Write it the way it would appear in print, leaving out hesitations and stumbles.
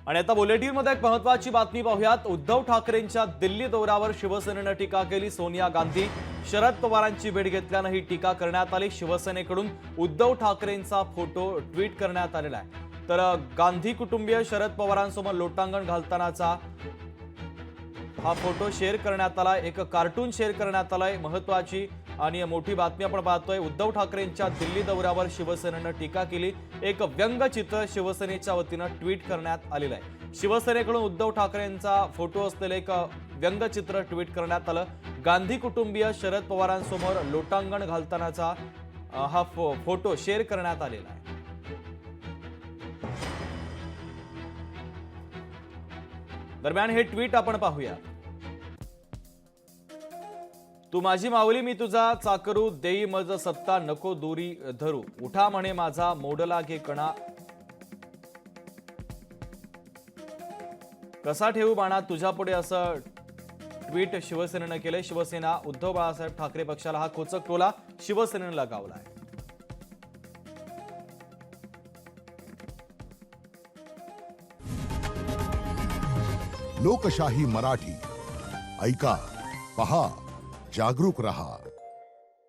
आणि आता बुलेटिनमध्ये एक महत्त्वाची बातमी पाहूयात। उद्धव ठाकरेंच्या दिल्ली दौऱ्यावर शिवसेनेने टीका केली। सोनिया गांधी शरद पवारांची भेट घेतल्याने ही टीका करण्यात आली। शिवसेनेकडून उद्धव ठाकरेंचा फोटो ट्विट करण्यात आलेला आहे। तर गांधी कुटुंबीय शरद पवारांसमोर लोटांगण घालतानाचा हा फोटो शेअर करण्यात आला। एक कार्टून शेअर करण्यात आलाय। महत्त्वाची आणि मोठी बातमी आपण पाहतोय। उद्धव ठाकरेंच्या दिल्ली दौऱ्यावर शिवसेनेने टीका केली। एक व्यंगचित्र शिवसेनेच्या वतीने ट्विट करण्यात आलेलं आहे। शिवसेनेकडून उद्धव ठाकरेंचा फोटो असलेले एक व्यंगचित्र ट्विट करण्यात आलं। गांधी कुटुंबीय शरद पवारांसमोर लोटांगण घालतानाचा हा फोटो शेअर करण्यात आलेला आहे। दरम्यान हे ट्विट आपण पाहूया। तू माझी माऊली मी तुझा चाकरू, देई मज सत्ता नको दूरी धरू, उठा म्हणे माझा मोडला घे कणा, कसा ठेवू बाणा तुझ्या पुढे, असं ट्विट शिवसेनेनं केले। शिवसेना उद्धव बाळासाहेब ठाकरे पक्षाला हा खोचक टोला शिवसेनेनं लगावलाय। लोकशाही मराठी ऐका, पहा, जागरूक रहा।